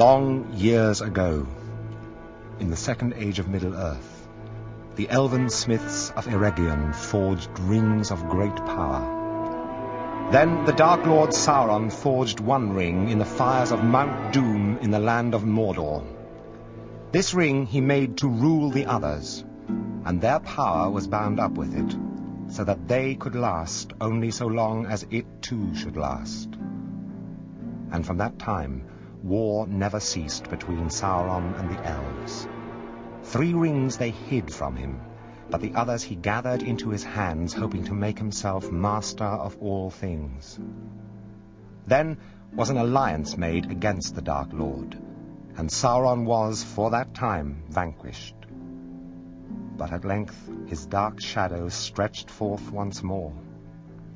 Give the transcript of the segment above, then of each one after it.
Long years ago, in the second age of Middle-earth, the elven smiths of Eregion forged rings of great power. Then the Dark Lord Sauron forged one ring in the fires of Mount Doom in the land of Mordor. This ring he made to rule the others, and their power was bound up with it, so that they could last only so long as it too should last. And from that time, war never ceased between Sauron and the elves. 3 rings they hid from him, but the others he gathered into his hands, hoping to make himself master of all things. Then was an alliance made against the Dark Lord, and Sauron was, for that time, vanquished. But at length his dark shadow stretched forth once more,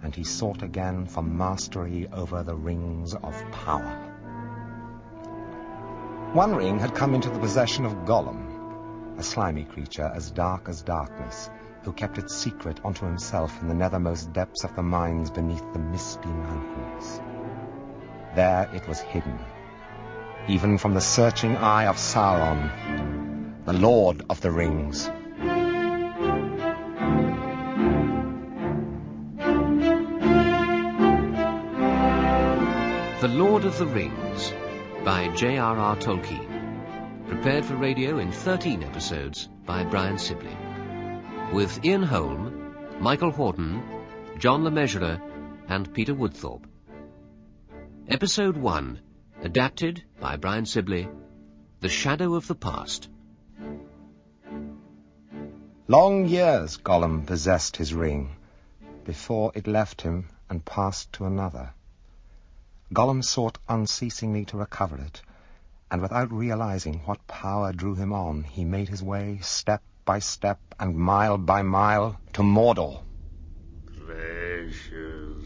and he sought again for mastery over the rings of power. One ring had come into the possession of Gollum, a slimy creature as dark as darkness, who kept its secret unto himself in the nethermost depths of the mines beneath the misty mountains. There it was hidden, even from the searching eye of Sauron, the Lord of the Rings. The Lord of the Rings by J.R.R. Tolkien. Prepared for radio in 13 episodes by Brian Sibley. With Ian Holm, Michael Horton, John Le Mesurier, and Peter Woodthorpe. Episode 1, adapted by Brian Sibley, The Shadow of the Past. Long years Gollum possessed his ring, before it left him and passed to another. Gollum sought unceasingly to recover it, and without realizing what power drew him on, he made his way step by step and mile by mile to Mordor. Precious,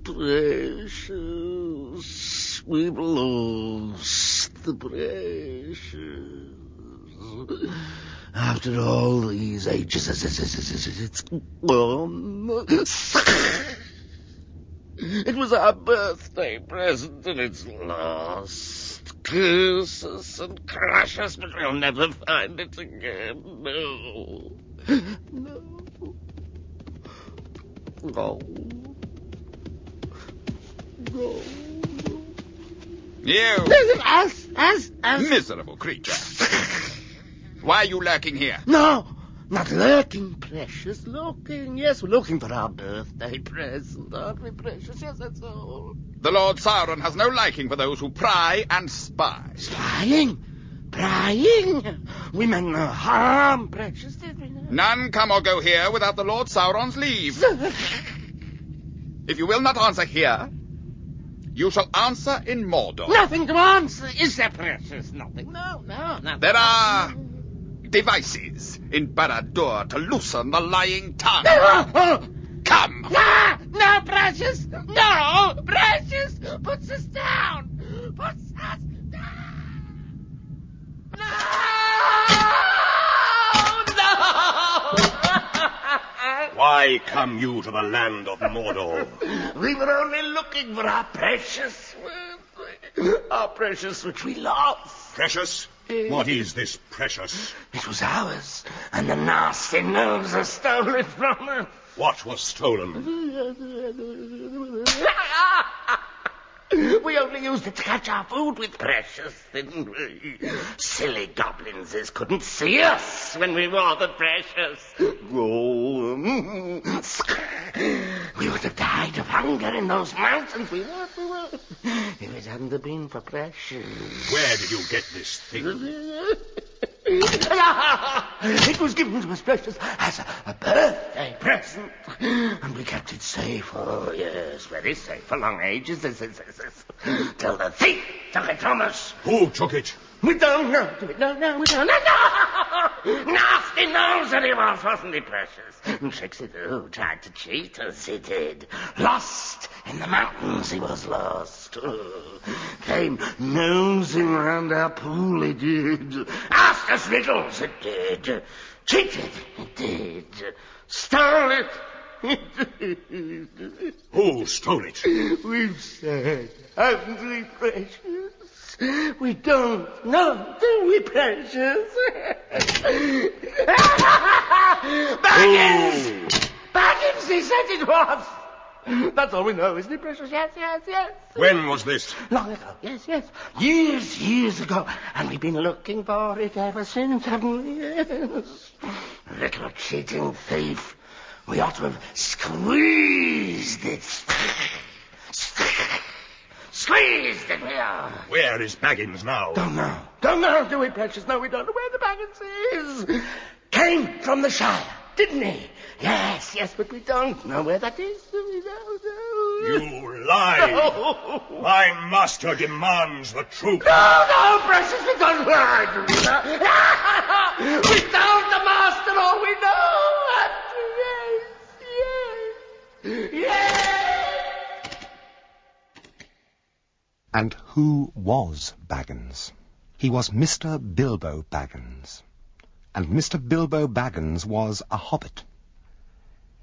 precious, we've lost the precious. After all these ages, it's gone. It was our birthday present and it's lost. Curse us and crush us, but we'll never find it again. No. No. No. No. You! Us. Miserable creature. Why are you lurking here? No. Not lurking, Precious. Looking. Yes, we're looking for our birthday present, aren't we, Precious? Yes, that's all. The Lord Sauron has no liking for those who pry and spy. Spying? Prying? We meant no harm, Precious, did we not? None come or go here without the Lord Sauron's leave. If you will not answer here, you shall answer in Mordor. Nothing to answer, is there, Precious? Nothing. No, nothing. There are devices in Barad-dûr to loosen the lying tongue. Come! No, Precious! No, Precious! Puts us down! Puts us down! No! Why come you to the land of Mordor? We were only looking for our precious, our precious which we love. Precious? What is this precious? It was ours, and the nasty gnomes stole it from us. What was stolen? We only used it to catch our food with, Precious, didn't we? Silly goblins couldn't see us when we wore the Precious. We would have died of hunger in those mountains. We would. If it hadn't been for Precious. Where did you get this thing? It was given to us, Precious, as a birthday present. And we kept it safe. Oh, yes, very safe for long ages. Till the thief took it from us. Who took it? We don't know. No, we don't. No! Nasty knows that he was, wasn't he, Precious? And Trixie, too, tried to cheat us, he did. Lost in the mountains, he was lost. Came nosing round our pool, he did. Asked us riddles, it did. Cheated, it did. Stole it. Who stole it? We've said, haven't we, Precious? We don't know, do we, precious? Baggins! Baggins, he said it was! That's all we know, isn't it, precious? Yes, yes, yes. When was this? Long ago, yes, yes. Years ago. And we've been looking for it ever since, haven't we? Yes. Little cheating thief. We ought to have squeezed it. Squeezed it, we are. Where is Baggins now? Don't know, do we, precious? No, we don't know where the Baggins is. Came from the Shire, didn't he? Yes, but we don't know where that is. We don't know. You lie. No. My master demands the truth. No, precious, we don't lie. We told the master all we know. Yes. And who was Baggins? He was Mr. Bilbo Baggins. And Mr. Bilbo Baggins was a hobbit.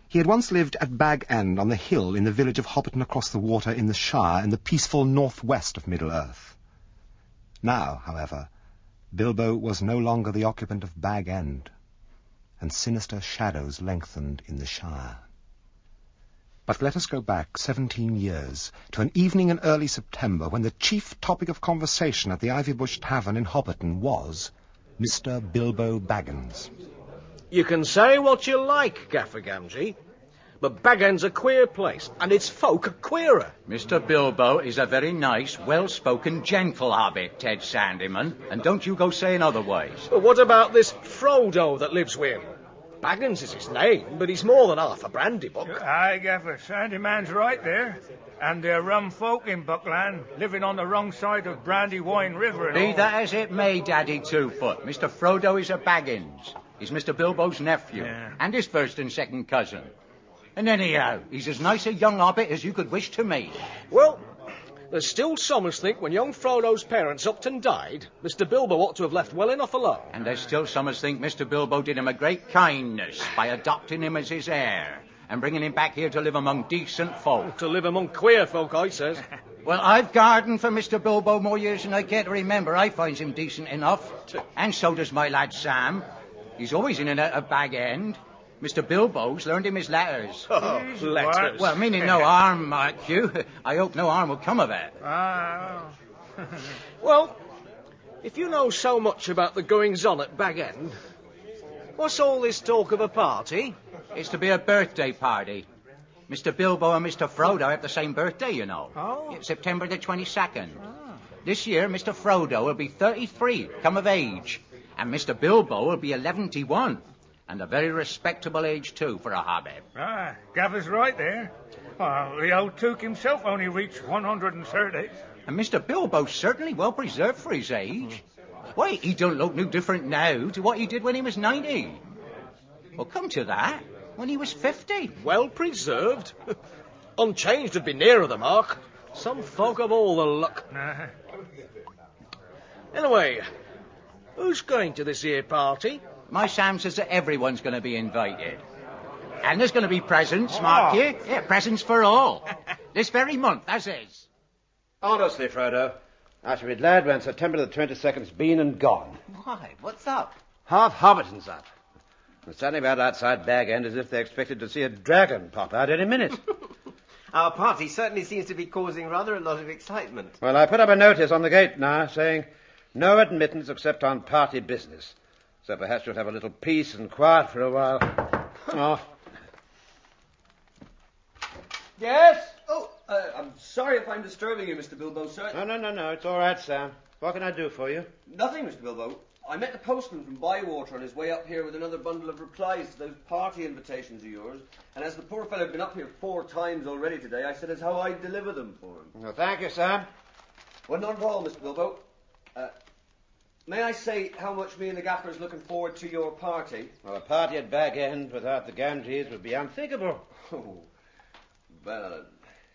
He had once lived at Bag End on the hill in the village of Hobbiton across the water in the Shire in the peaceful northwest of Middle-earth. Now, however, Bilbo was no longer the occupant of Bag End, and sinister shadows lengthened in the Shire. But let us go back 17 years to an evening in early September when the chief topic of conversation at the Ivybush Tavern in Hobbiton was Mr. Bilbo Baggins. You can say what you like, Gaffer Gamgee, but Bag End's a queer place, and its folk are queerer. Mr. Bilbo is a very nice, well-spoken, gentle hobbit, Ted Sandyman, and don't you go saying otherwise. But what about this Frodo that lives with him? Baggins is his name, but he's more than half a brandy buck. Aye, Gaffer, Sandyman's right there. And they're rum folk in Buckland, living on the wrong side of Brandywine River and Be all. that as it may, Daddy Two-Foot, Mr. Frodo is a Baggins. He's Mr. Bilbo's nephew, and his first and second cousin. And anyhow, he's as nice a young hobbit as you could wish to meet. Well, there's still some as think when young Frodo's parents upped and died, Mr. Bilbo ought to have left well enough alone. And there's still some as think Mr. Bilbo did him a great kindness by adopting him as his heir and bringing him back here to live among decent folk. To live among queer folk, I says. Well, I've gardened for Mr. Bilbo more years than I care to remember. I finds him decent enough. And so does my lad Sam. He's always in and out of Bag End. Mr. Bilbo's learned him his letters. Oh, letters. Well, meaning no harm, mark you. I hope no harm will come of it. Well, if you know so much about the goings-on at Bag End, what's all this talk of a party? It's to be a birthday party. Mr. Bilbo and Mr. Frodo have the same birthday, you know. Oh. It's September the 22nd. This year, Mr. Frodo will be 33, come of age. And Mr. Bilbo will be 11-1. And a very respectable age, too, for a hobbit. Gaffer's right there. Well, the old Took himself only reached 130. And Mr. Bilbo's certainly well preserved for his age. Why, he don't look no different now to what he did when he was 90. Well, come to that, when he was 50. Well preserved. Unchanged would be nearer the mark. Some folk have all the luck. Anyway, who's going to this here party? My Sam says that everyone's going to be invited. And there's going to be presents, mark you. Yeah, presents for all. This very month, as is. Honestly, Frodo, I shall be glad when September the 22nd's been and gone. Why, what's up? Half Hobbiton's up. They're standing about outside Bag End as if they expected to see a dragon pop out any minute. Our party certainly seems to be causing rather a lot of excitement. Well, I put up a notice on the gate now saying no admittance except on party business. So perhaps you'll have a little peace and quiet for a while. Oh. Yes? Oh, I'm sorry if I'm disturbing you, Mr. Bilbo, sir. No. It's all right, Sam. What can I do for you? Nothing, Mr. Bilbo. I met the postman from Bywater on his way up here with another bundle of replies to those party invitations of yours. And as the poor fellow had been up here 4 times already today, I said as how I'd deliver them for him. Well, thank you, Sam. Well, not at all, Mr. Bilbo. May I say how much me and the gaffer is looking forward to your party? Well, a party at Bag End without the Gamgees would be unthinkable. Oh, well,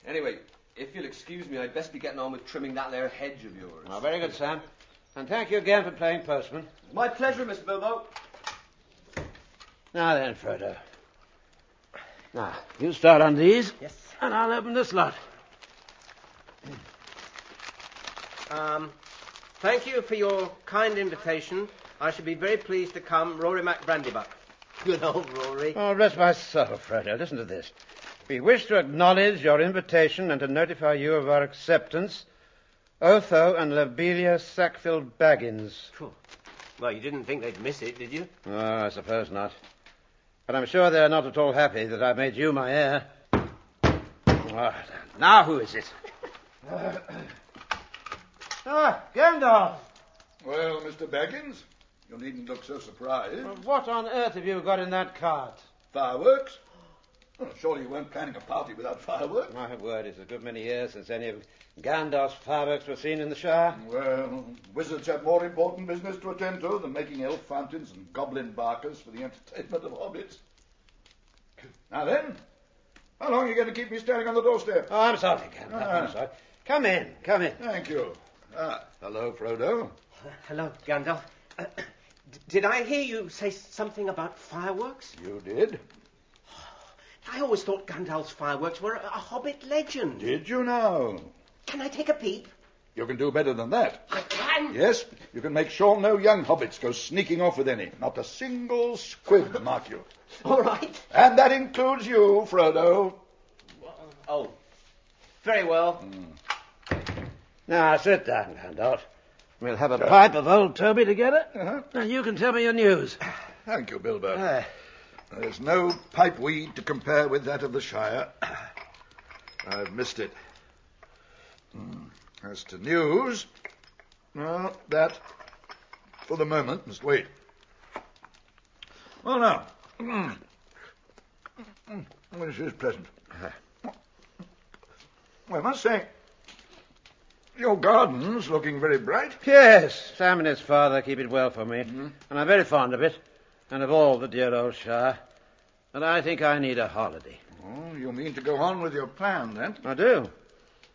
anyway, if you'll excuse me, I'd best be getting on with trimming that there hedge of yours. Oh, very good, Sam. And thank you again for playing postman. My pleasure, Mr. Bilbo. Now then, Frodo. Now, you start on these. Yes. And I'll open this lot. Thank you for your kind invitation. I should be very pleased to come, Rory MacBrandybuck. Good old Rory. Oh, bless my soul, Frodo. Listen to this. We wish to acknowledge your invitation and to notify you of our acceptance. Otho and Lobelia Sackville Baggins. Phew. Well, you didn't think they'd miss it, did you? Oh, I suppose not. But I'm sure they're not at all happy that I made you my heir. Oh, now who is it? Gandalf! Well, Mr. Baggins, you needn't look so surprised. Well, what on earth have you got in that cart? Fireworks? Well, surely you weren't planning a party without fireworks? My word, it's a good many years since any of Gandalf's fireworks were seen in the Shire. Well, wizards have more important business to attend to than making elf fountains and goblin barkers for the entertainment of hobbits. Now then, how long are you going to keep me standing on the doorstep? Oh, I'm sorry, Gandalf, I'm sorry. Come in. Thank you. Hello, Frodo. Hello, Gandalf. Did I hear you say something about fireworks? You did? I always thought Gandalf's fireworks were a hobbit legend. Did you now? Can I take a peep? You can do better than that. I can? Yes, you can make sure no young hobbits go sneaking off with any. Not a single squib, mark you. All right. And that includes you, Frodo. Oh, very well. Now, sit down, Gandalf. We'll have a pipe of old Toby together. And you can tell me your news. Thank you, Bilbo. There's no pipeweed to compare with that of the Shire. I've missed it. As to news, well, that, for the moment, must wait. Well, now, this is pleasant. Well, I must say, your garden's looking very bright. Yes, Sam and his father keep it well for me. And I'm very fond of it, and of all the dear old Shire. And I think I need a holiday. Oh, you mean to go on with your plan, then? I do.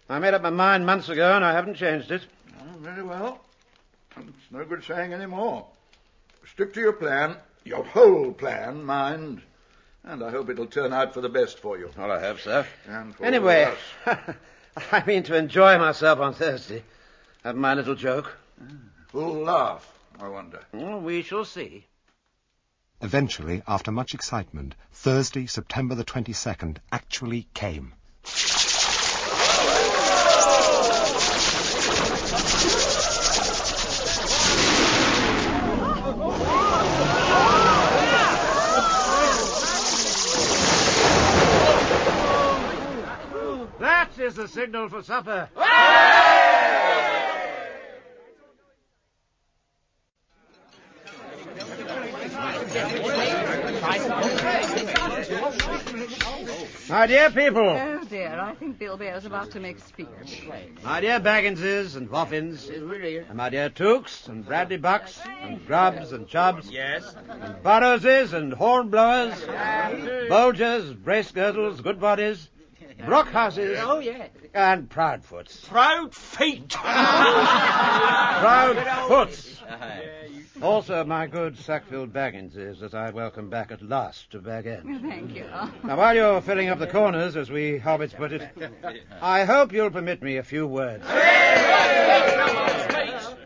I made up my mind months ago, and I haven't changed it. Oh, very well. It's no good saying any more. Stick to your plan, your whole plan, mind. And I hope it'll turn out for the best for you. Well, I hope so. And for anyway, all of us. I mean to enjoy myself on Thursday. Have my little joke. Who'll laugh, I wonder? Oh, we shall see. Eventually, after much excitement, Thursday, September the 22nd, actually came. That is the signal for supper. My dear people. Oh, dear, I think Bilbo's about to make a speech. My dear Bagginses and Woffins. And my dear Tooks and Bradley Bucks and Grubbs and Chubbs. Yes. And Burrowses and Hornblowers. Bulgers, Bracegirdles, Goodbodies. Brockhouses. Oh, yes. And Proudfoots. Proud feet. Proudfoots. Also, my good Sackville Bagginses that I welcome back at last to Bag End. Thank you. Now, while you're filling up the corners, as we hobbits put it, I hope you'll permit me a few words.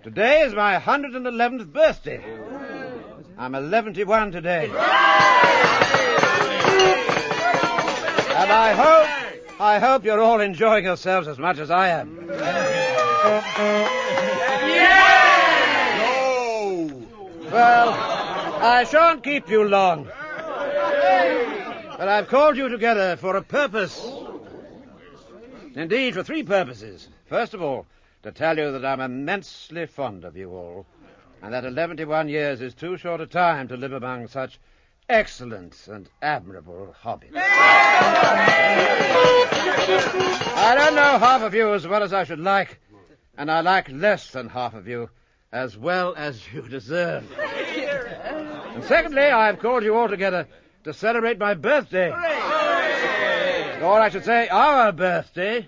Today is my 111th birthday. I'm 11-1 today. And I hope you're all enjoying yourselves as much as I am. Well, I shan't keep you long. But I've called you together for a purpose. Indeed, for three purposes. First of all, to tell you that I'm immensely fond of you all, and that 11-1 years is too short a time to live among such excellent and admirable hobbits. I don't know half of you as well as I should like, and I like less than half of you as well as you deserve. And secondly, I've called you all together to celebrate my birthday. Or I should say our birthday,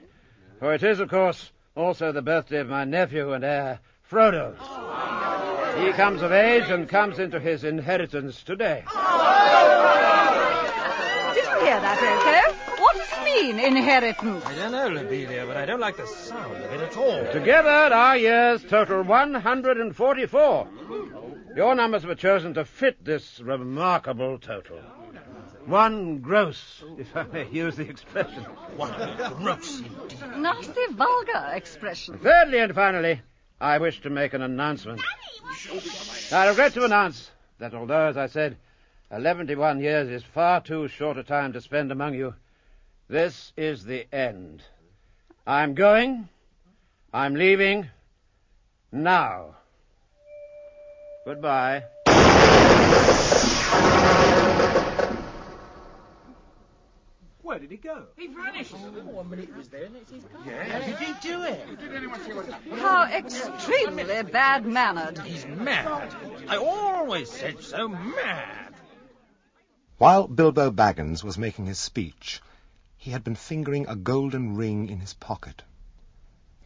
for it is, of course, also the birthday of my nephew and heir, Frodo. He comes of age and comes into his inheritance today. Did you hear that, Otho? What this mean, inheritance? I don't know, Lobelia, but I don't like the sound of it at all. Together, our years total 144. Your numbers were chosen to fit this remarkable total. One gross, if I may use the expression. One gross, indeed. Nasty, vulgar expression. Thirdly and finally, I wish to make an announcement. I regret to announce that although, as I said, 71 years is far too short a time to spend among you, this is the end. I'm going. I'm leaving. Now. Goodbye. Where did he go? He vanished. 1 minute he was there, and it's his car. Yeah. How did he do it? Did anyone see what happened? How extremely bad-mannered. He's mad. I always said so, mad. While Bilbo Baggins was making his speech, he had been fingering a golden ring in his pocket.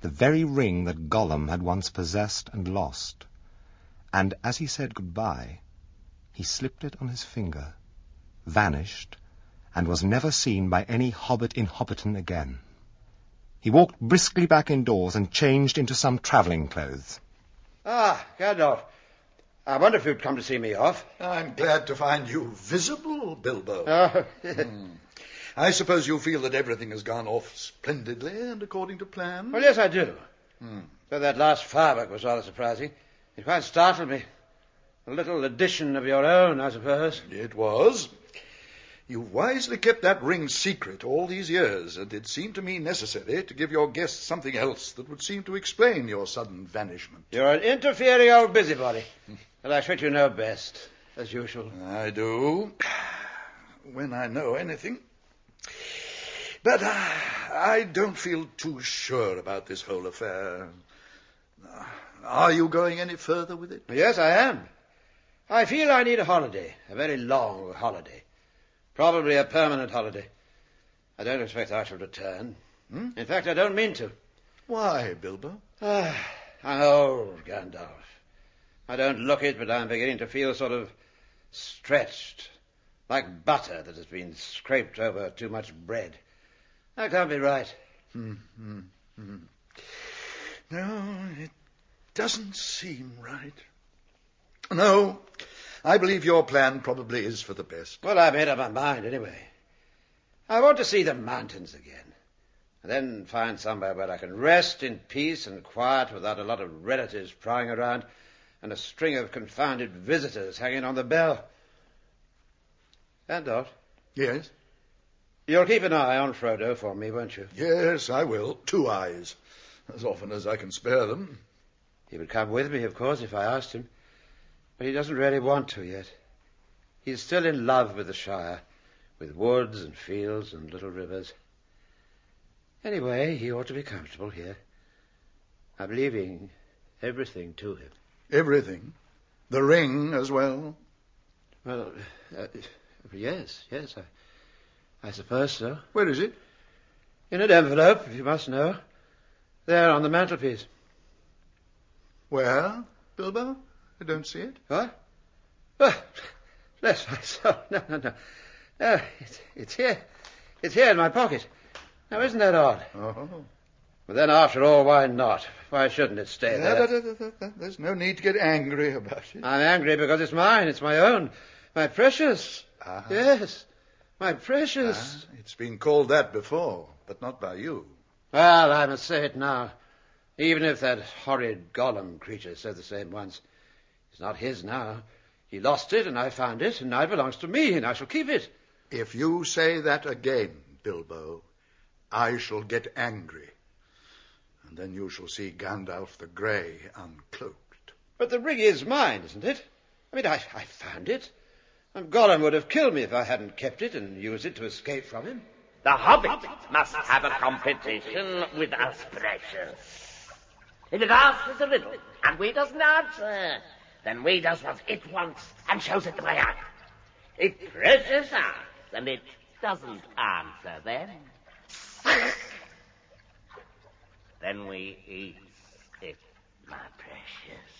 The very ring that Gollum had once possessed and lost. And as he said goodbye, he slipped it on his finger, vanished, and was never seen by any hobbit in Hobbiton again. He walked briskly back indoors and changed into some travelling clothes. Ah, Gandalf. I wonder if you'd come to see me off. I'm glad to find you visible, Bilbo. I suppose you feel that everything has gone off splendidly and according to plan? Well, yes, I do. But that last firework was rather surprising. It quite startled me. A little addition of your own, I suppose. It was. You wisely kept that ring secret all these years, and it seemed to me necessary to give your guests something else that would seem to explain your sudden vanishment. You're an interfering old busybody. Well, I expect you know best, as usual. I do, when I know anything. But I don't feel too sure about this whole affair. Are you going any further with it? Yes, I am. I feel I need a holiday, a very long holiday. Probably a permanent holiday. I don't expect I shall return. In fact, I don't mean to. Why, Bilbo? I'm old, Gandalf. I don't look it, but I'm beginning to feel sort of stretched, like butter that has been scraped over too much bread. That can't be right. No, it doesn't seem right. No, I believe your plan probably is for the best. Well, I made up my mind anyway. I want to see the mountains again, and then find somewhere where I can rest in peace and quiet without a lot of relatives prying around and a string of confounded visitors hanging on the bell. Gandalf? Yes? You'll keep an eye on Frodo for me, won't you? Yes, I will. 2 eyes. As often as I can spare them. He would come with me, of course, if I asked him. But he doesn't really want to yet. He's still in love with the Shire, with woods and fields and little rivers. Anyway, he ought to be comfortable here. I'm leaving everything to him. Everything? The ring as well? Well, yes, I suppose so. Where is it? In an envelope, if you must know. There, on the mantelpiece. Where, Bilbo? I don't see it. What? Oh, bless my soul. No. No, it's here. It's here in my pocket. Now, isn't that odd? Oh. But then, after all, why not? Why shouldn't it stay there? There's no need to get angry about it. I'm angry because it's mine. It's my own. My precious. Yes, my precious. It's been called that before, but not by you. Well, I must say it now. Even if that horrid Gollum creature said the same once. It's not his now. He lost it, and I found it, and now it belongs to me, and I shall keep it. If you say that again, Bilbo, I shall get angry. And then you shall see Gandalf the Grey uncloaked. But the ring is mine, isn't it? I mean, I found it. And Gollum would have killed me if I hadn't kept it and used it to escape from him. The hobbit must have a competition with us precious. If it asks a riddle, and we doesn't answer, then we does what it wants and shows it the way out. If precious asks, and it doesn't answer, then we eat it, my precious.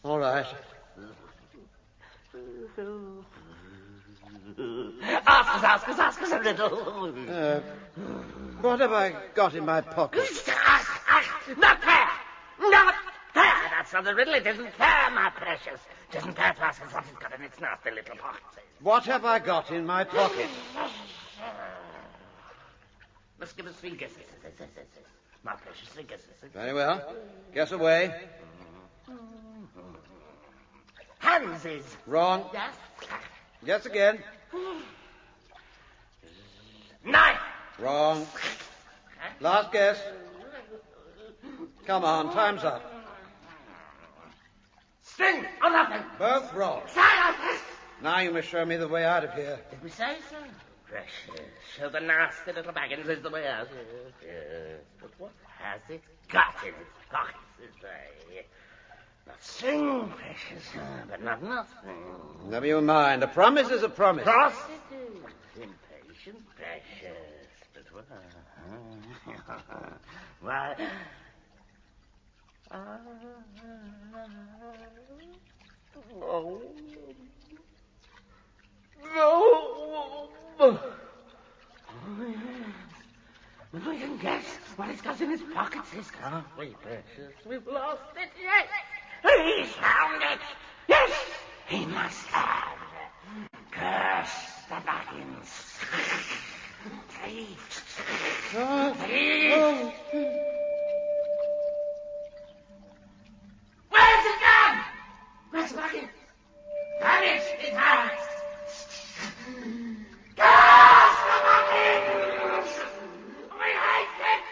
All right. Ask us a riddle. What have I got in my pocket? Not fair! Not fair! That's not a riddle. It isn't fair, my precious. It isn't fair to ask us what it's got in its nasty little pocket. What have I got in my pocket? Let's give us 3 guesses. My precious, 3 guesses. Very well. Guess away. Hansies. Wrong. Yes. Guess again. Knife. Wrong. Last guess. Come on, time's up. String or nothing. Both wrong. Silence. Now you must show me the way out of here. Did we say so? Precious. So the nasty little Baggins is the way out. Yes. But what has it got in its pockets, is they? Not string, precious, but not nothing. Never you mind. A promise is a promise. Prostitute. Impatient, precious. But what? Why? Oh. No. We can guess what it's got in his pockets, can't we, precious? We've lost it, yes. He's found it. Yes, he must have. Curse the Baggins. Thief. Thief. Where's it gone? Where's the Baggins? Vanished, it has. Curse the Baggins. We hate it.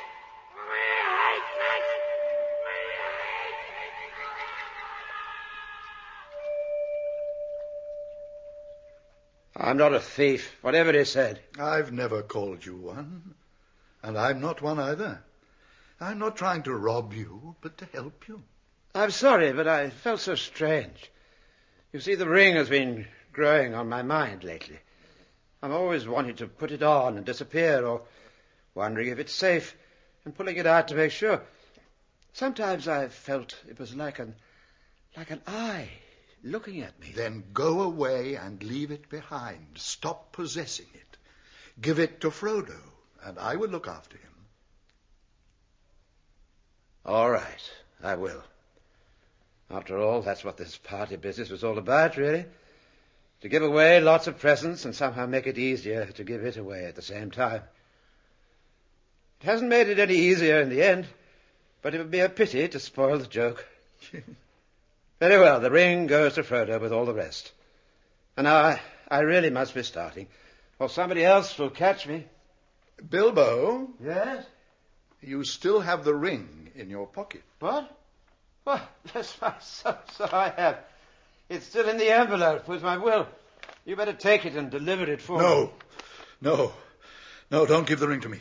We hate it. We hate it. I'm not a thief, whatever he said. I've never called you one. And I'm not one either. I'm not trying to rob you, but to help you. I'm sorry, but I felt so strange. You see, the ring has been growing on my mind lately. I'm always wanting to put it on and disappear, or wondering if it's safe, and pulling it out to make sure. Sometimes I've felt it was like an eye looking at me. Then go away and leave it behind. Stop possessing it. Give it to Frodo, and I will look after him. All right, I will. After all, that's what this party business was all about, really. To give away lots of presents and somehow make it easier to give it away at the same time. It hasn't made it any easier in the end, but it would be a pity to spoil the joke. Very well, the ring goes to Frodo with all the rest. And now I really must be starting, or somebody else will catch me. Bilbo? Yes? You still have the ring in your pocket. What? Well, yes, so I have. It's still in the envelope with my will. You better take it and deliver it for me. No, don't give the ring to me.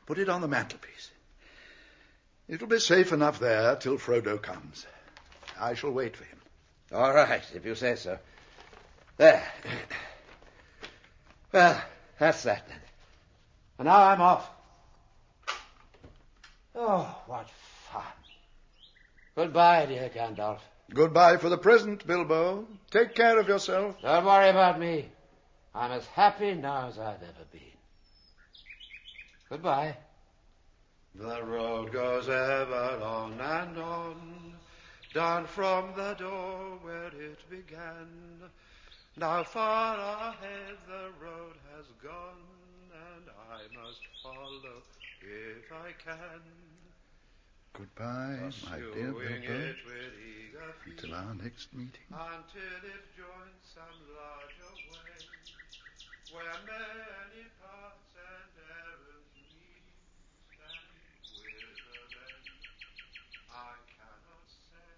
Put it on the mantelpiece. It'll be safe enough there till Frodo comes. I shall wait for him. All right, if you say so. There. Well, that's that then. And now I'm off. Oh, what fun. Goodbye, dear Gandalf. Goodbye for the present, Bilbo. Take care of yourself. Don't worry about me. I'm as happy now as I've ever been. Goodbye. The road goes ever on and on, down from the door where it began. Now far ahead the road has gone, and I must follow if I can. Goodbye, my dear Bilbo, until our next meeting. Until it joins some larger way, where many paths and errands meet, and whither then I cannot say.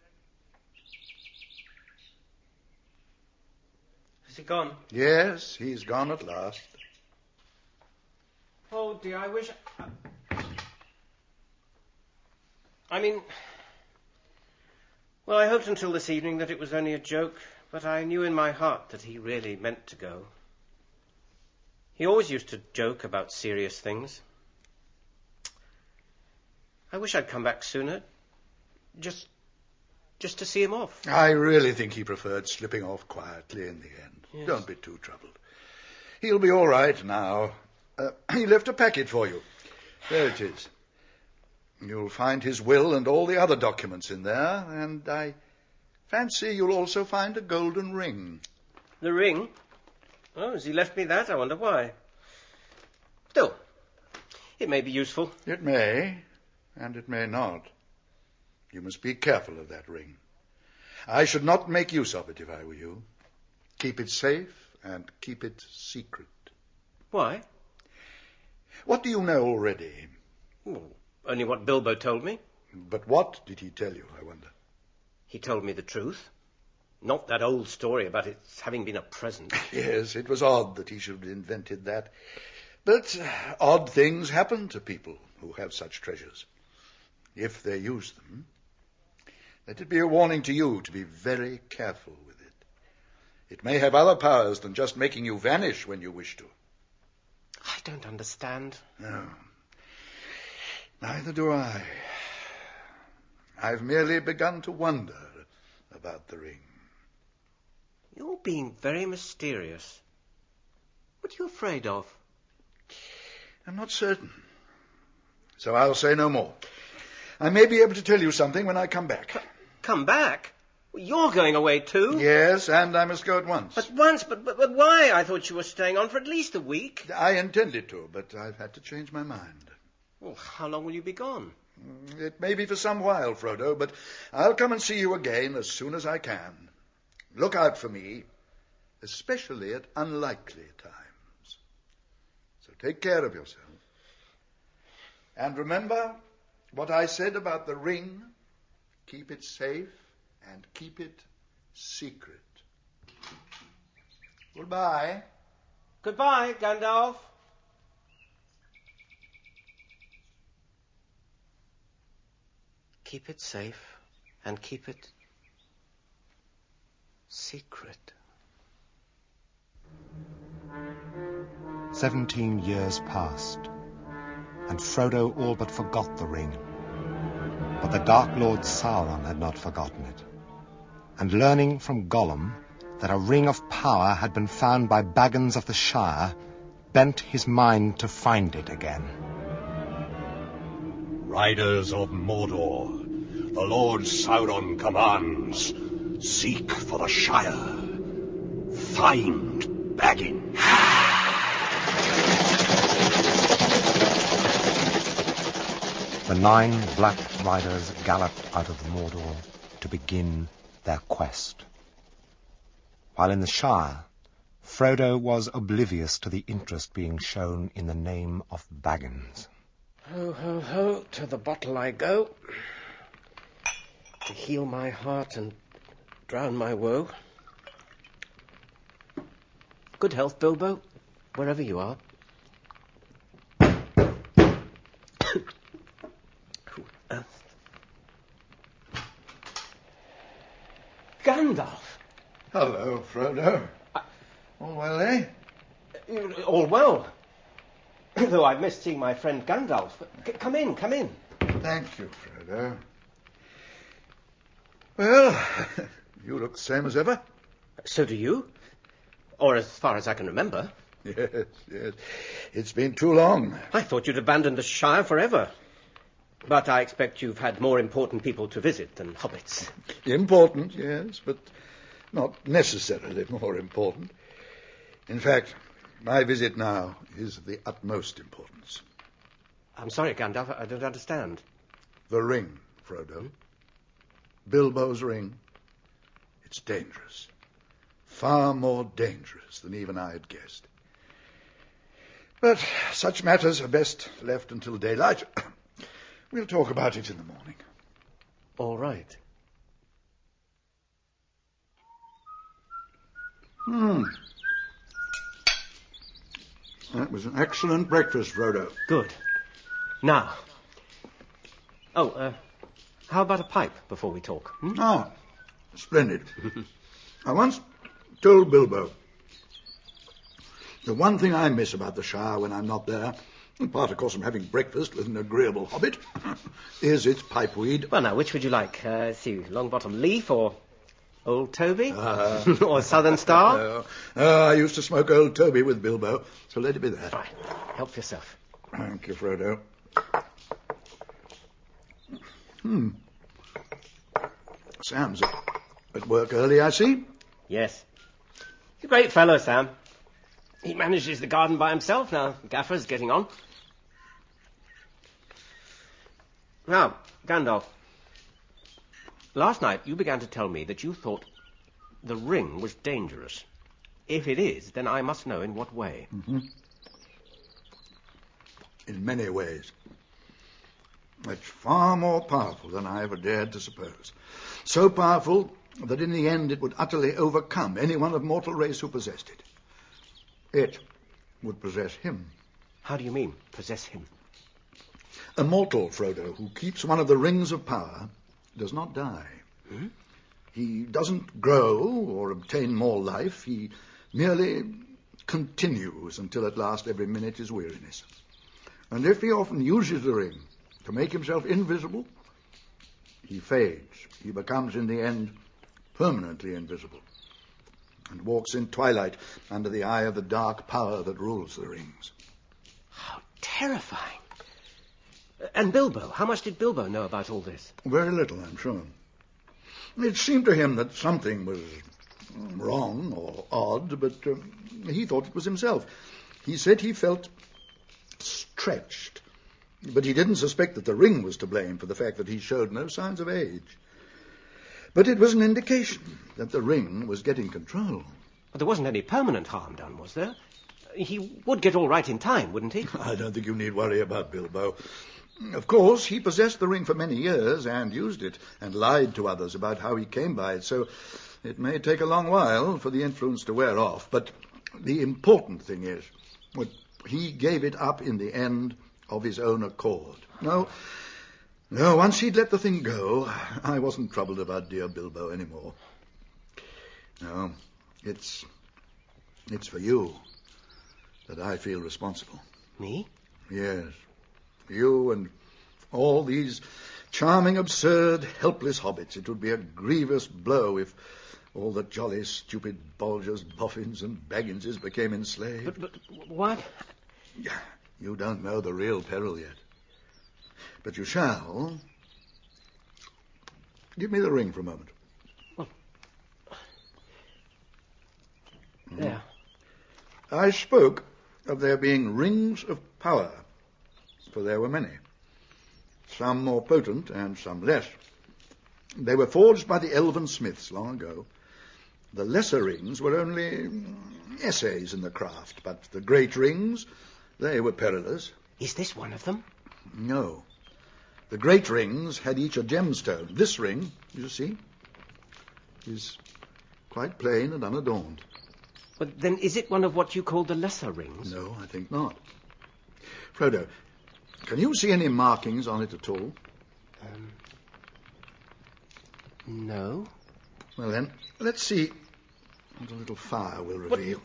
Is he gone? Yes, he's gone at last. Oh, dear, I wish... Well, I hoped until this evening that it was only a joke, but I knew in my heart that he really meant to go. He always used to joke about serious things. I wish I'd come back sooner. Just just to see him off. I really think he preferred slipping off quietly in the end. Yes. Don't be too troubled. He'll be all right now. He left a packet for you. There it is. You'll find his will and all the other documents in there, and I fancy you'll also find a golden ring. The ring? Oh, has he left me that? I wonder why. Still, it may be useful. It may, and it may not. You must be careful of that ring. I should not make use of it if I were you. Keep it safe and keep it secret. Why? What do you know already? Well, only what Bilbo told me. But what did he tell you, I wonder? He told me the truth. Not that old story about its having been a present. Yes, it was odd that he should have invented that. But odd things happen to people who have such treasures. If they use them, let it be a warning to you to be very careful with it. It may have other powers than just making you vanish when you wish to. I don't understand. No. Neither do I. I've merely begun to wonder about the ring. You're being very mysterious. What are you afraid of? I'm not certain. So I'll say no more. I may be able to tell you something when I come back. Come back? You're going away too? Yes, and I must go at once. But once? But why? I thought you were staying on for at least a week. I intended to, but I've had to change my mind. Well, how long will you be gone? It may be for some while, Frodo, but I'll come and see you again as soon as I can. Look out for me, especially at unlikely times. So take care of yourself. And remember what I said about the ring. Keep it safe and keep it secret. Goodbye. Goodbye, Gandalf. Keep it safe and keep it secret. 17 years passed, and Frodo all but forgot the ring. But the Dark Lord Sauron had not forgotten it. And learning from Gollum that a ring of power had been found by Baggins of the Shire, bent his mind to find it again. Riders of Mordor, the Lord Sauron commands, seek for the Shire. Find Baggins. The 9 black riders galloped out of Mordor to begin their quest. While in the Shire, Frodo was oblivious to the interest being shown in the name of Baggins. Ho, ho, ho, to the bottle I go, to heal my heart and drown my woe. Good health, Bilbo, wherever you are. Gandalf! Hello, Frodo. All well, eh? All well. Though I've missed seeing my friend Gandalf. Come in, come in. Thank you, Frodo. Well, you look the same as ever. So do you. Or as far as I can remember. Yes, yes. It's been too long. I thought you'd abandoned the Shire forever. But I expect you've had more important people to visit than hobbits. Important, yes, but not necessarily more important. In fact, my visit now is of the utmost importance. I'm sorry, Gandalf, I don't understand. The ring, Frodo. Bilbo's ring. It's dangerous. Far more dangerous than even I had guessed. But such matters are best left until daylight. We'll talk about it in the morning. All right. That was an excellent breakfast, Frodo. Good. Now. How about a pipe before we talk? Ah, splendid. I once told Bilbo the one thing I miss about the Shire when I'm not there apart, of course, from having breakfast with an agreeable hobbit, is its pipeweed. Well, now, which would you like? See, Longbottom Leaf or Old Toby? Or Southern Star? I used to smoke Old Toby with Bilbo, so let it be that. Right. Help yourself. Thank you, Frodo. Sam's at work early, I see. Yes. He's a great fellow, Sam. He manages the garden by himself now. Gaffer's getting on. Now, Gandalf, last night you began to tell me that you thought the ring was dangerous. If it is, then I must know in what way. Mm-hmm. In many ways. It's far more powerful than I ever dared to suppose. So powerful that in the end it would utterly overcome anyone of mortal race who possessed it. It would possess him. How do you mean, possess him? A mortal, Frodo, who keeps one of the rings of power does not die. Hmm? He doesn't grow or obtain more life. He merely continues until at last every minute is weariness. And if he often uses the ring to make himself invisible, he fades. He becomes, in the end, permanently invisible, and walks in twilight under the eye of the dark power that rules the rings. How terrifying. And Bilbo, how much did Bilbo know about all this? Very little, I'm sure. It seemed to him that something was wrong or odd, but he thought it was himself. He said he felt stretched, but he didn't suspect that the ring was to blame for the fact that he showed no signs of age. But it was an indication that the ring was getting control. But there wasn't any permanent harm done, was there? He would get all right in time, wouldn't he? I don't think you need worry about Bilbo. Of course, he possessed the ring for many years and used it and lied to others about how he came by it, so it may take a long while for the influence to wear off. But the important thing is, he gave it up in the end of his own accord. No, once he'd let the thing go, I wasn't troubled about dear Bilbo anymore. No, it's for you that I feel responsible. Me? Yes. You and all these charming, absurd, helpless hobbits. It would be a grievous blow if all the jolly, stupid Bolgers, Boffins, and Bagginses became enslaved. But what? You don't know the real peril yet. But you shall. Give me the ring for a moment. Well, there. I spoke of there being rings of power, for there were many. Some more potent and some less. They were forged by the elven smiths long ago. The lesser rings were only essays in the craft, but the great rings, they were perilous. Is this one of them? No. The great rings had each a gemstone. This ring, you see, is quite plain and unadorned. But then is it one of what you call the lesser rings? No, I think not. Frodo, can you see any markings on it at all? No. Well then, let's see what a little fire will reveal.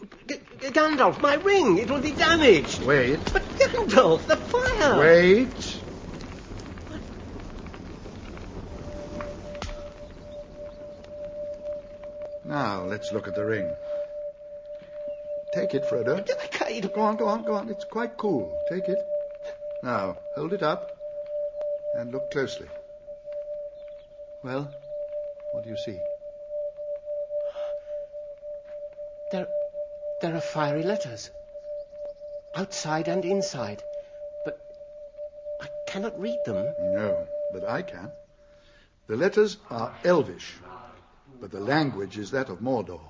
Gandalf, my ring! It will be damaged! Wait. But Gandalf, the fire! Wait. Now, let's look at the ring. Take it, Frodo. Go on. It's quite cool. Take it. Now, hold it up and look closely. Well, what do you see? There are fiery letters. Outside and inside. But I cannot read them. No, but I can. The letters are Elvish, but the language is that of Mordor.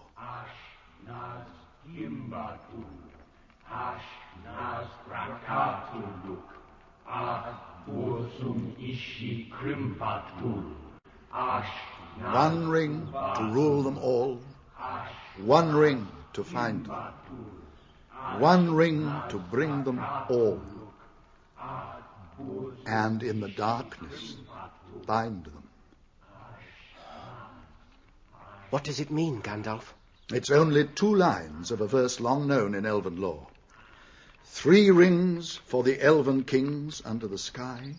One ring to rule them all. One ring to find them. One ring to bring them all. And in the darkness bind them. What does it mean, Gandalf? It's only 2 lines of a verse long known in elven lore. 3 rings for the elven kings under the sky,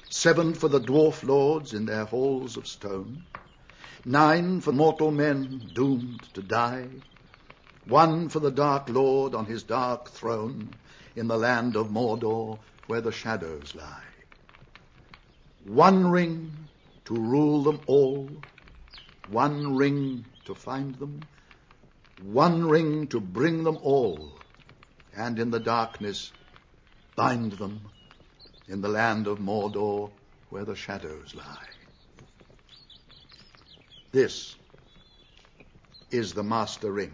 7 for the dwarf lords in their halls of stone, 9 for mortal men doomed to die, 1 for the Dark Lord on his dark throne in the land of Mordor where the shadows lie. 1 ring to rule them all, 1 ring to find them, 1 ring to bring them all, and in the darkness bind them in the land of Mordor where the shadows lie. This is the Master Ring,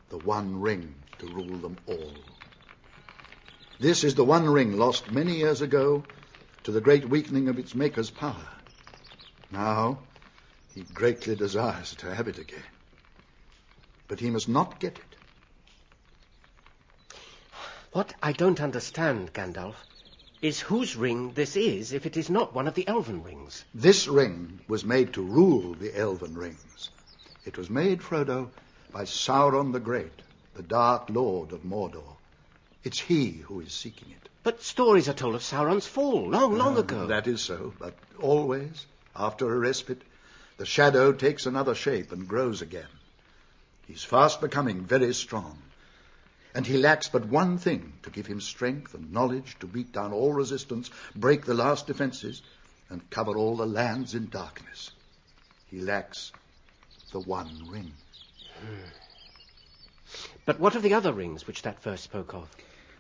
the 1 ring to rule them all. This is the 1 ring lost many years ago to the great weakening of its maker's power. Now he greatly desires to have it again. But he must not get it. What I don't understand, Gandalf, is whose ring this is if it is not one of the elven rings. This ring was made to rule the elven rings. It was made, Frodo, by Sauron the Great, the Dark Lord of Mordor. It's he who is seeking it. But stories are told of Sauron's fall, long ago. That is so, but always, after a respite, the shadow takes another shape and grows again. He's fast becoming very strong, and he lacks but 1 thing to give him strength and knowledge to beat down all resistance, break the last defenses, and cover all the lands in darkness. He lacks the 1 ring. But what of the other rings which that verse spoke of?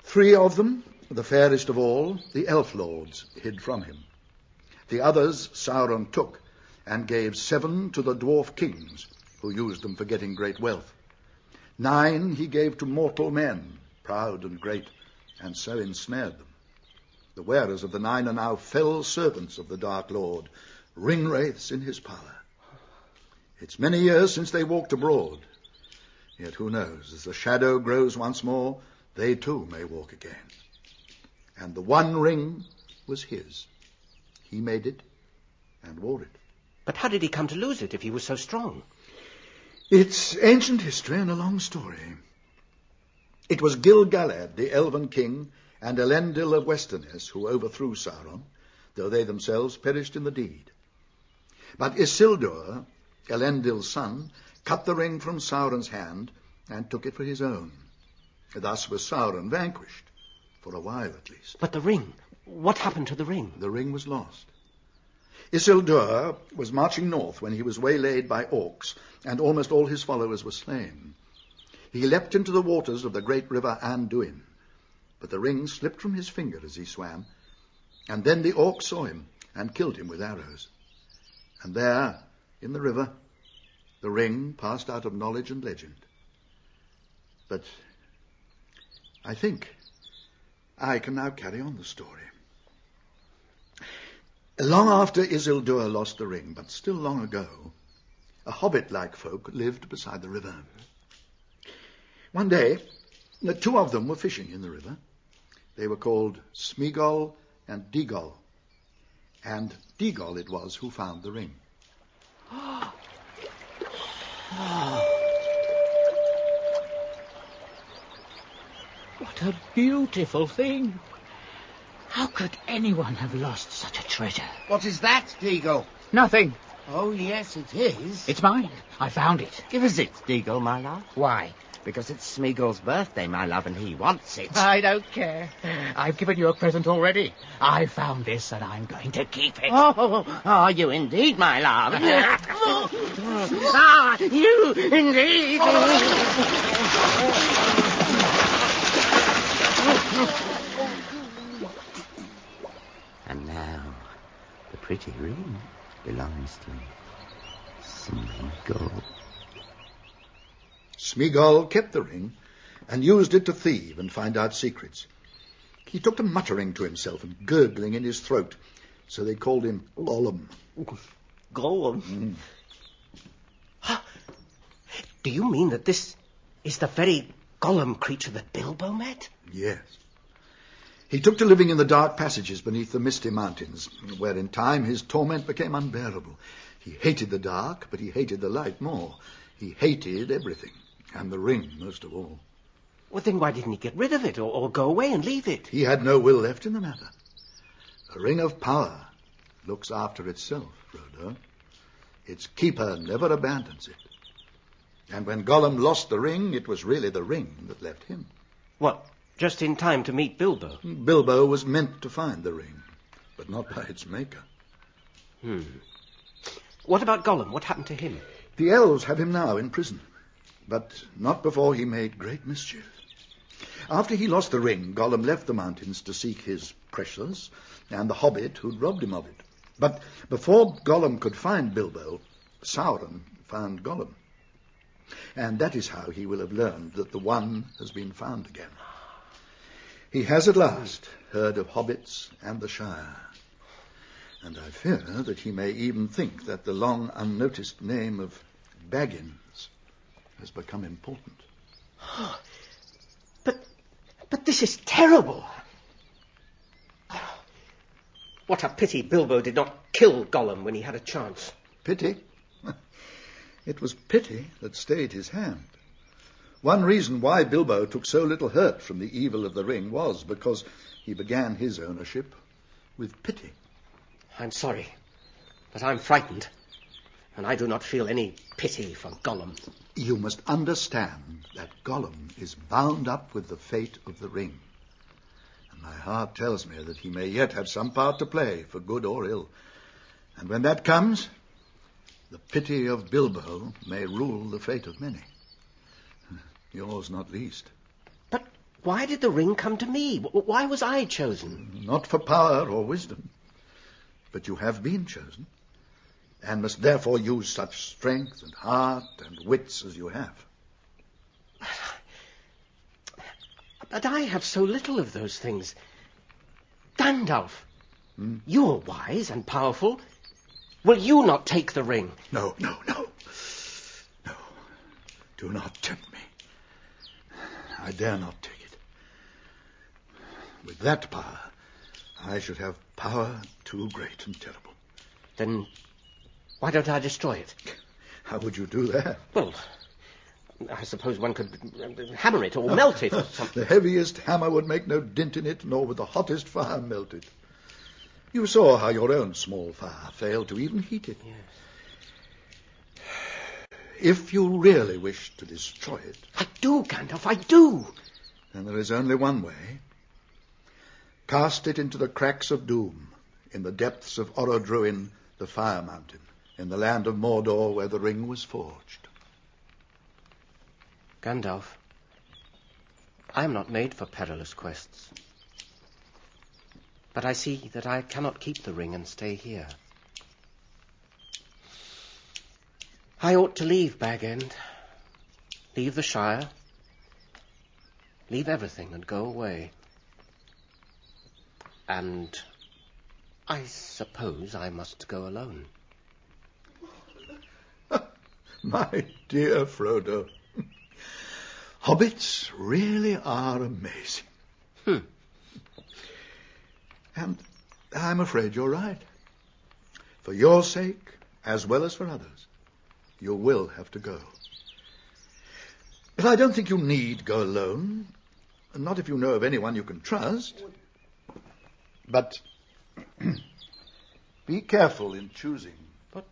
3 of them, the fairest of all, the elf lords hid from him. The others Sauron took and gave 7 to the dwarf kings, who used them for getting great wealth. 9 he gave to mortal men, proud and great, and so ensnared them. The wearers of the 9 are now fell servants of the Dark Lord, ring-wraiths in his power. It's many years since they walked abroad. Yet who knows, as the shadow grows once more, they too may walk again. And the 1 ring was his. He made it and wore it. But how did he come to lose it if he was so strong? It's ancient history and a long story. It was Gil-galad, the elven king, and Elendil of Westerness who overthrew Sauron, though they themselves perished in the deed. But Isildur, Elendil's son, cut the ring from Sauron's hand and took it for his own. Thus was Sauron vanquished, for a while at least. But the ring, what happened to the ring? The ring was lost. Isildur was marching north when he was waylaid by orcs, and almost all his followers were slain. He leapt into the waters of the great river Anduin, but the ring slipped from his finger as he swam, and then the orcs saw him and killed him with arrows. And there, in the river, the ring passed out of knowledge and legend. But I think I can now carry on the story. Long after Isildur lost the ring, but still long ago, a hobbit-like folk lived beside the river. One day, the 2 of them were fishing in the river. They were called Smigol and Digol, and Digol it was who found the ring. What a beautiful thing. How could anyone have lost such a treasure? What is that, Deagle? Nothing. Oh, yes, it is. It's mine. I found it. Give us it, Deagle, my love. Why? Because it's Smeagol's birthday, my love, and he wants it. I don't care. I've given you a present already. I found this, and I'm going to keep it. Oh, are you indeed, my love? Ah, you indeed. And now, the pretty ring belongs to Smeagol. Smeagol kept the ring and used it to thieve and find out secrets. He took to muttering to himself and gurgling in his throat, so they called him Gollum. Gollum? Do you mean that this is the very Gollum creature that Bilbo met? Yes. He took to living in the dark passages beneath the misty mountains, where in time his torment became unbearable. He hated the dark, but he hated the light more. He hated everything, and the ring most of all. Well, then why didn't he get rid of it or go away and leave it? He had no will left in the matter. A ring of power looks after itself, Frodo. Its keeper never abandons it. And when Gollum lost the ring, it was really the ring that left him. What, just in time to meet Bilbo? Bilbo was meant to find the ring, but not by its maker. What about Gollum? What happened to him? The elves have him now in prison, but not before he made great mischief. After he lost the ring, Gollum left the mountains to seek his precious and the hobbit who'd robbed him of it. But before Gollum could find Bilbo, Sauron found Gollum. And that is how he will have learned that the One has been found again. He has at last heard of hobbits and the Shire. And I fear that he may even think that the long unnoticed name of Baggins has become important. But this is terrible. What a pity Bilbo did not kill Gollum when he had a chance. Pity? It was pity that stayed his hand. One reason why Bilbo took so little hurt from the evil of the ring was because he began his ownership with pity. I'm sorry, but I'm frightened, and I do not feel any pity for Gollum. You must understand that Gollum is bound up with the fate of the ring. And my heart tells me that he may yet have some part to play, for good or ill. And when that comes, the pity of Bilbo may rule the fate of many. Yours not least. But why did the ring come to me? Why was I chosen? Not for power or wisdom, but you have been chosen, and must therefore use such strength and heart and wits as you have. But I have so little of those things. Gandalf, you're wise and powerful. Will you not take the ring? No. No. Do not tempt me. I dare not take it. With that power, I should have power too great and terrible. Then why don't I destroy it? How would you do that? Well, I suppose one could hammer it or melt it or something. The heaviest hammer would make no dint in it, nor would the hottest fire melt it. You saw how your own small fire failed to even heat it. Yes. If you really wish to destroy it... I do, Gandalf, I do. Then there is only one way. Cast it into the cracks of doom, in the depths of Orodruin, the Fire Mountain, in the land of Mordor where the ring was forged. Gandalf, I am not made for perilous quests. But I see that I cannot keep the ring and stay here. I ought to leave Bag End, leave the Shire, leave everything and go away. And I suppose I must go alone. My dear Frodo, hobbits really are amazing. And I'm afraid you're right. For your sake, as well as for others, you will have to go. But I don't think you need go alone. Not if you know of anyone you can trust. But be careful in choosing. What?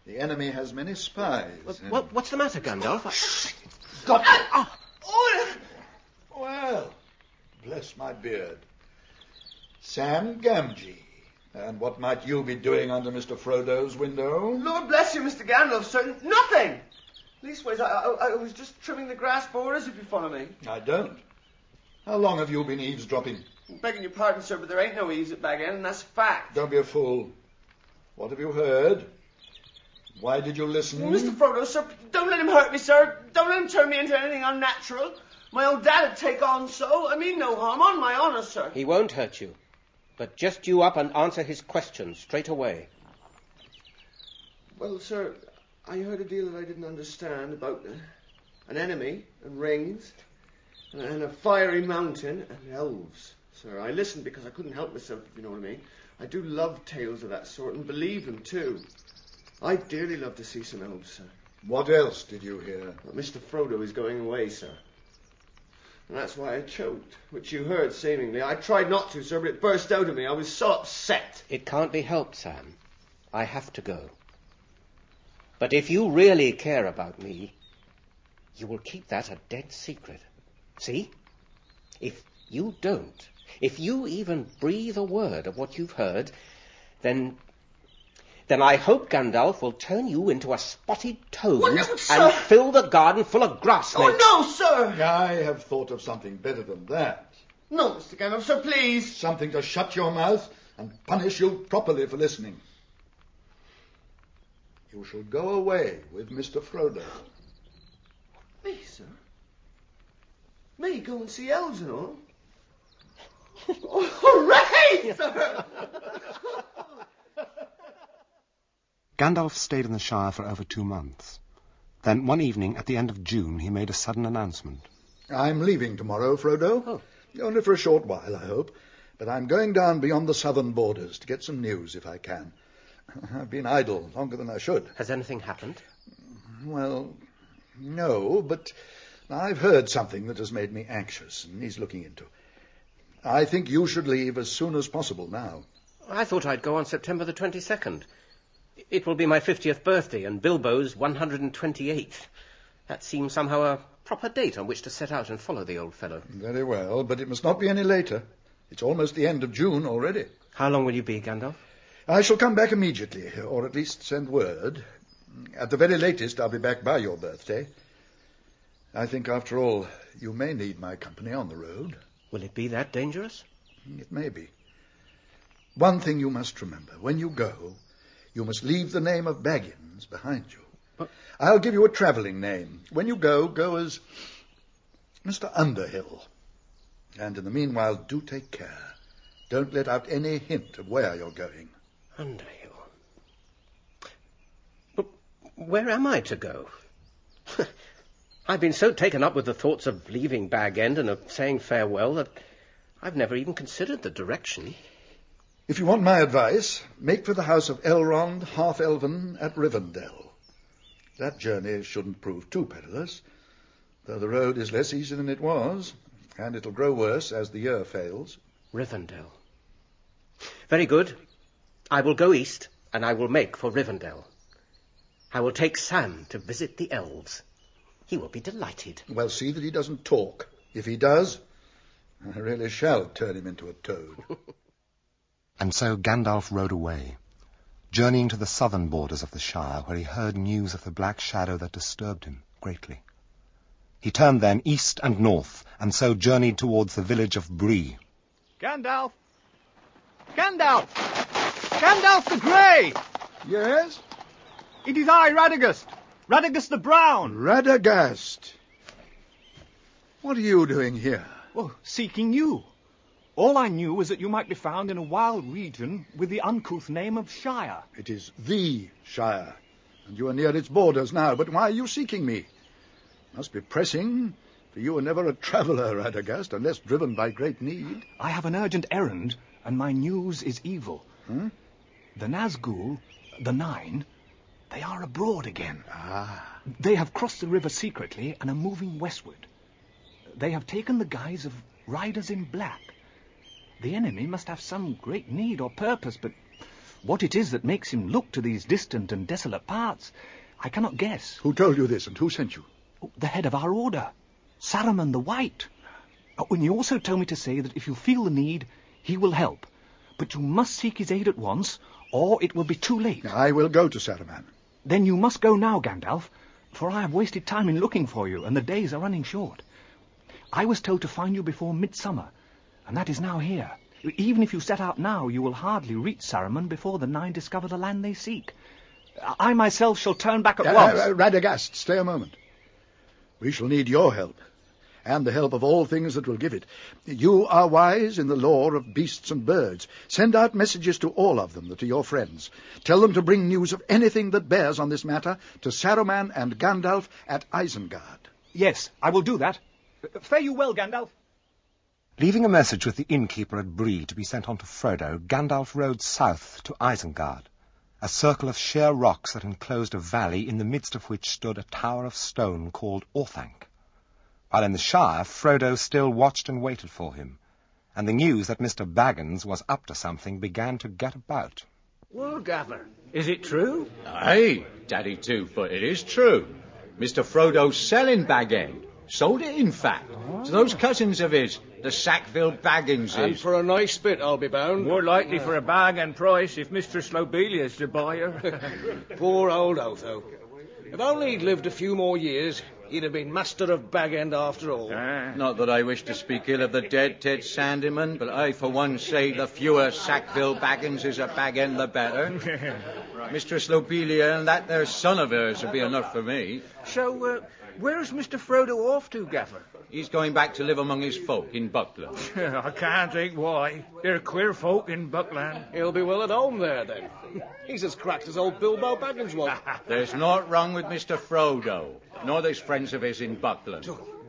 The enemy has many spies. What's the matter, Gandalf? Stop! Well, bless my beard. Sam Gamgee. And what might you be doing under Mr. Frodo's window? Lord bless you, Mr. Gandalf, sir. Nothing! Leastways, I was just trimming the grass borders, if you follow me. I don't. How long have you been eavesdropping? Begging your pardon, sir, but there ain't no eaves at Bag End, and that's a fact. Don't be a fool. What have you heard? Why did you listen? Mr. Frodo, sir, don't let him hurt me, sir. Don't let him turn me into anything unnatural. My old dad would take on so. I mean no harm, on my honour, sir. He won't hurt you. But just you up and answer his questions straight away. Well, sir, I heard a deal that I didn't understand about an enemy and rings and a fiery mountain and elves. Sir, I listened because I couldn't help myself, if you know what I mean. I do love tales of that sort and believe them too. I'd dearly love to see some elves, sir. What else did you hear? Well, Mr. Frodo is going away, sir. And that's why I choked, which you heard seemingly. I tried not to, sir, but it burst out of me. I was so upset. It can't be helped, Sam. I have to go. But if you really care about me, you will keep that a dead secret. See? If you don't, if you even breathe a word of what you've heard, then I hope Gandalf will turn you into a spotted toad and fill the garden full of grass snakes. Oh, no, sir! I have thought of something better than that. No, Mr. Gandalf, sir, please. Something to shut your mouth and punish you properly for listening. You shall go away with Mr. Frodo. Me, sir? Me go and see elves and all? Oh, hooray, sir! Gandalf stayed in the Shire for over 2 months. Then one evening at the end of June he made a sudden announcement. I'm leaving tomorrow, Frodo. Oh. Only for a short while, I hope. But I'm going down beyond the southern borders to get some news if I can. I've been idle longer than I should. Has anything happened? Well, no, but I've heard something that has made me anxious and needs looking into. I think you should leave as soon as possible now. I thought I'd go on September the 22nd. It will be my 50th birthday and Bilbo's 128th. That seems somehow a proper date on which to set out and follow the old fellow. Very well, but it must not be any later. It's almost the end of June already. How long will you be, Gandalf? I shall come back immediately, or at least send word. At the very latest, I'll be back by your birthday. I think, after all, you may need my company on the road. Will it be that dangerous? It may be. One thing you must remember. When you go, you must leave the name of Baggins behind you. But I'll give you a travelling name. When you go, go as Mr. Underhill. And in the meanwhile, do take care. Don't let out any hint of where you're going. Underhill. But where am I to go? I've been so taken up with the thoughts of leaving Bag End and of saying farewell that I've never even considered the direction. If you want my advice, make for the house of Elrond, half-elven, at Rivendell. That journey shouldn't prove too perilous, though the road is less easy than it was, and it'll grow worse as the year fails. Rivendell. Very good. I will go east, and I will make for Rivendell. I will take Sam to visit the elves. He will be delighted. Well, see that he doesn't talk. If he does, I really shall turn him into a toad. And so Gandalf rode away, journeying to the southern borders of the Shire, where he heard news of the black shadow that disturbed him greatly. He turned then east and north, and so journeyed towards the village of Bree. Gandalf! Gandalf! Gandalf the Grey! Yes? It is I, Radagast. Radagast the Brown. Radagast! What are you doing here? Well, seeking you. All I knew was that you might be found in a wild region with the uncouth name of Shire. It is the Shire, and you are near its borders now. But why are you seeking me? Must be pressing, for you are never a traveller, Radagast, unless driven by great need. I have an urgent errand, and my news is evil. Hmm? The Nazgul, the Nine, they are abroad again. Ah. They have crossed the river secretly and are moving westward. They have taken the guise of riders in black. The enemy must have some great need or purpose, but what it is that makes him look to these distant and desolate parts, I cannot guess. Who told you this, and who sent you? The head of our order, Saruman the White. And he also told me to say that if you feel the need, he will help. But you must seek his aid at once, or it will be too late. I will go to Saruman. Then you must go now, Gandalf, for I have wasted time in looking for you, and the days are running short. I was told to find you before midsummer, and that is now here. Even if you set out now, you will hardly reach Saruman before the Nine discover the land they seek. I myself shall turn back at once. Radagast, stay a moment. We shall need your help, and the help of all things that will give it. You are wise in the lore of beasts and birds. Send out messages to all of them that are your friends. Tell them to bring news of anything that bears on this matter to Saruman and Gandalf at Isengard. Yes, I will do that. Fare you well, Gandalf. Leaving a message with the innkeeper at Bree to be sent on to Frodo, Gandalf rode south to Isengard, a circle of sheer rocks that enclosed a valley in the midst of which stood a tower of stone called Orthanc. while in the Shire Frodo still watched and waited for him, and the news that Mr. Baggins was up to something began to get about. Well, Gaffer, is it true? Aye, Daddy Two-Foot, it is true. Mr. Frodo's selling Bag End. Sold it, in fact, to those cousins of his, the Sackville Bagginses. And for a nice bit, I'll be bound. More likely for a bag and price if Mistress Lobelia's the buyer. Poor old Otho. If only he'd lived a few more years, he'd have been master of Bag End after all. Not that I wish to speak ill of the dead Ted Sandyman, but I for one say the fewer Sackville Bagginses at Bag End the better. Mistress Lobelia and that there son of hers would be enough for me. So, where's Mr. Frodo off to, Gaffer? He's going back to live among his folk in Buckland. I can't think why. They're queer folk in Buckland. He'll be well at home there, then. He's as cracked as old Bilbo Baggins was. There's naught wrong with Mr. Frodo, nor those friends of his in Buckland.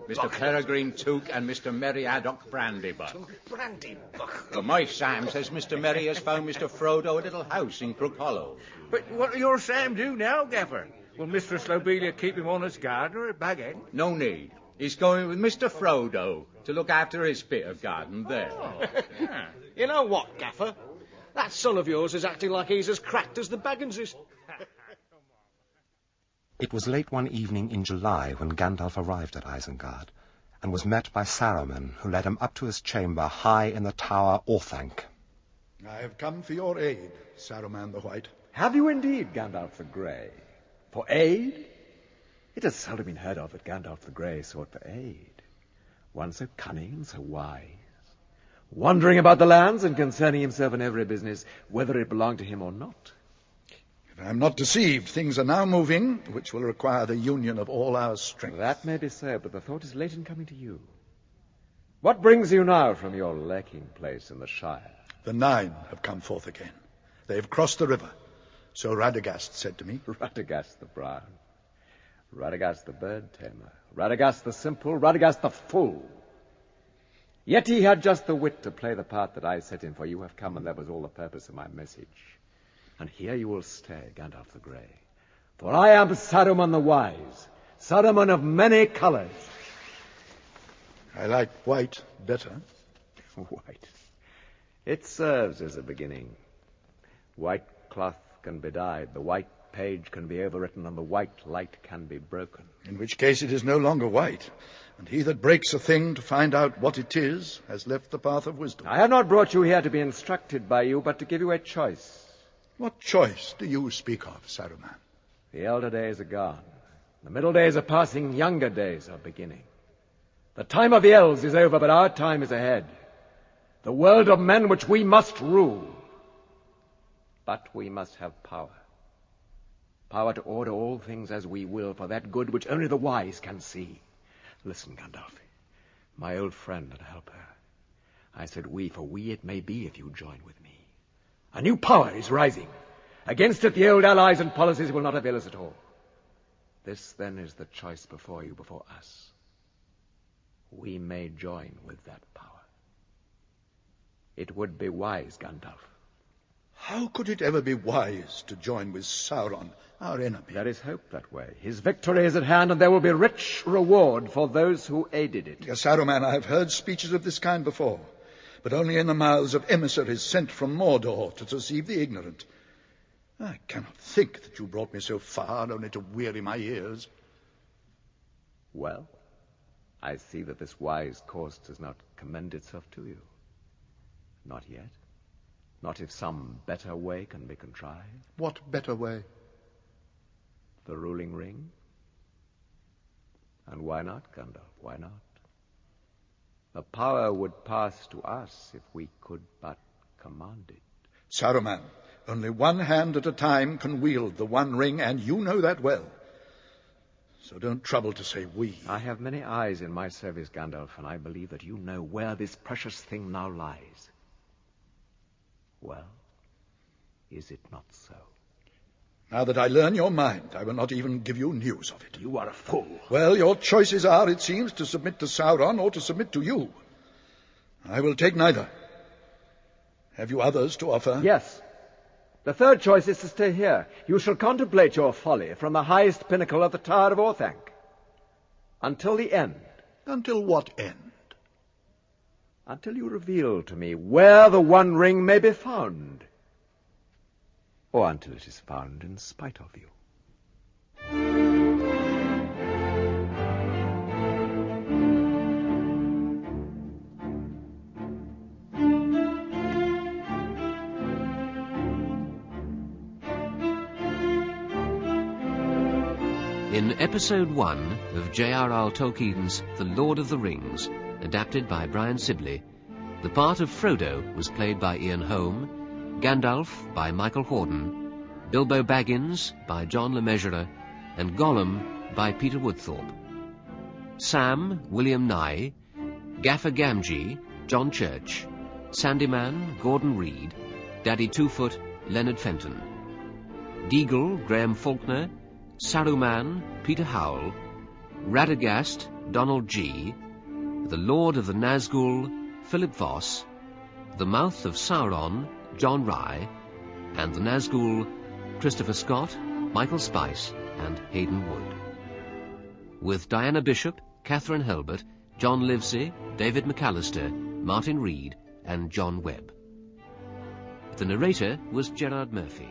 Mr. Peregrine Took and Mr. Merry Haddock Brandybuck. Brandybuck? But my Sam says Mr. Merry has found Mr. Frodo a little house in Crook Hollow. But what will your Sam do now, Gaffer? Will Mistress Lobelia keep him on as gardener at Bag End? No need. He's going with Mr. Frodo to look after his bit of garden there. You know what, Gaffer? That son of yours is acting like he's as cracked as the Bagginses. It was late one evening in July when Gandalf arrived at Isengard, and was met by Saruman, who led him up to his chamber high in the tower Orthanc. I have come for your aid, Saruman the White. Have you indeed, Gandalf the Grey? For aid? It has seldom been heard of that Gandalf the Grey sought for aid. One so cunning and so wise, wandering about the lands and concerning himself in every business, whether it belonged to him or not. If I am not deceived, things are now moving, which will require the union of all our strength. That may be so, but the thought is late in coming to you. What brings you now from your lurking place in the Shire? The 9 have come forth again. They have crossed the river, so Radagast said to me. Radagast the Brown. Radagast the bird-tamer. Radagast the simple. Radagast the fool. Yet he had just the wit to play the part that I set him, for you have come, and that was all the purpose of my message. And here you will stay, Gandalf the Grey. For I am Saruman the Wise, Saruman of many colours. I like white better. White. It serves as a beginning. White cloth can be dyed, the white page can be overwritten, and the white light can be broken. In which case it is no longer white, and he that breaks a thing to find out what it is has left the path of wisdom. I have not brought you here to be instructed by you, but to give you a choice. What choice do you speak of, Saruman? The elder days are gone. The middle days are passing, younger days are beginning. The time of the elves is over, but our time is ahead. The world of men which we must rule. But we must have power. Power to order all things as we will, for that good which only the wise can see. Listen, Gandalf, my old friend and helper. I said we, for we it may be if you join with me. A new power is rising. Against it the old allies and policies will not avail us at all. This, then, is the choice before you, before us. We may join with that power. It would be wise, Gandalf. How could it ever be wise to join with Sauron, our enemy? There is hope that way. His victory is at hand, and there will be rich reward for those who aided it. Yes, Saruman, I have heard speeches of this kind before, but only in the mouths of emissaries sent from Mordor to deceive the ignorant. I cannot think that you brought me so far only to weary my ears. Well, I see that this wise course does not commend itself to you. Not yet. Not if some better way can be contrived. What better way? The ruling ring. And why not, Gandalf? Why not? The power would pass to us if we could but command it. Saruman, only one hand at a time can wield the one ring, and you know that well. So don't trouble to say we. I have many eyes in my service, Gandalf, and I believe that you know where this precious thing now lies. Well, is it not so? Now that I learn your mind, I will not even give you news of it. You are a fool. Well, your choices are, it seems, to submit to Sauron or to submit to you. I will take neither. Have you others to offer? Yes. The third choice is to stay here. You shall contemplate your folly from the highest pinnacle of the Tower of Orthanc. Until the end. Until what end? Until you reveal to me where the One Ring may be found. Or until it is found in spite of you. In Episode 1 of J.R.R. Tolkien's The Lord of the Rings, adapted by Brian Sibley, the part of Frodo was played by Ian Holm, Gandalf by Michael Hordern, Bilbo Baggins by John Le Mesurier, and Gollum by Peter Woodthorpe. Sam, William Nye, Gaffer Gamgee, John Church, Sandyman, Gordon Reed, Daddy Twofoot, Leonard Fenton. Deagle, Graham Faulkner, Saruman, Peter Howell, Radagast, Donald G., the Lord of the Nazgul, Philip Voss, the Mouth of Sauron, John Rye, and the Nazgul, Christopher Scott, Michael Spice, and Hayden Wood. With Diana Bishop, Catherine Helbert, John Livesey, David McAllister, Martin Reed, and John Webb. The narrator was Gerard Murphy.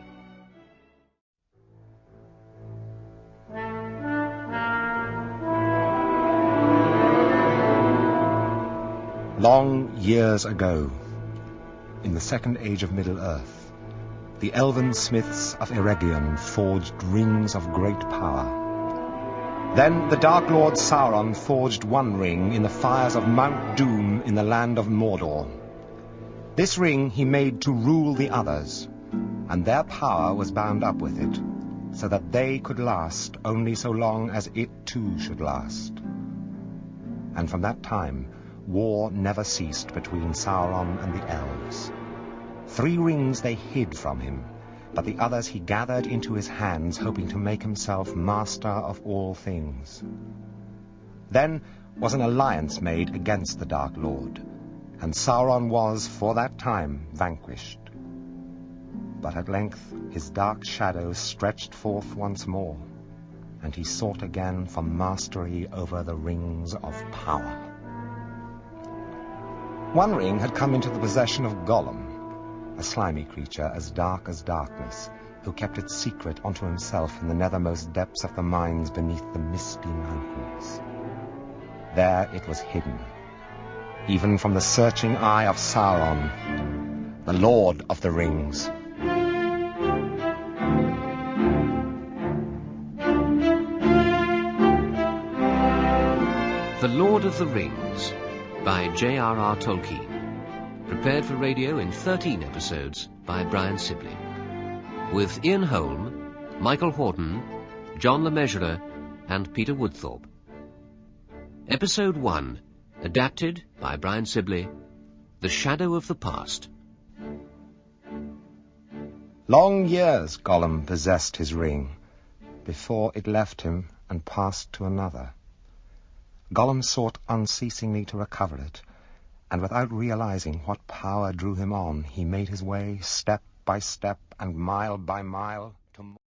Long years ago, in the second age of Middle-earth, the elven smiths of Eregion forged rings of great power. Then the Dark Lord Sauron forged one ring in the fires of Mount Doom in the land of Mordor. This ring he made to rule the others, and their power was bound up with it, so that they could last only so long as it too should last. And from that time, war never ceased between Sauron and the elves. 3 rings they hid from him, but the others he gathered into his hands, hoping to make himself master of all things. Then was an alliance made against the Dark Lord, and Sauron was, for that time, vanquished. But at length his dark shadow stretched forth once more, and he sought again for mastery over the rings of power. One ring had come into the possession of Gollum, a slimy creature as dark as darkness, who kept its secret unto himself in the nethermost depths of the mines beneath the misty mountains. There it was hidden, even from the searching eye of Sauron, the Lord of the Rings. The Lord of the Rings by J.R.R. Tolkien. Prepared for radio in 13 episodes by Brian Sibley. With Ian Holm, Michael Hordern, John Le Mesurier, and Peter Woodthorpe. Episode 1, adapted by Brian Sibley, The Shadow of the Past. Long years Gollum possessed his ring, before it left him and passed to another. Gollum sought unceasingly to recover it, and without realizing what power drew him on, he made his way step by step and mile by mile to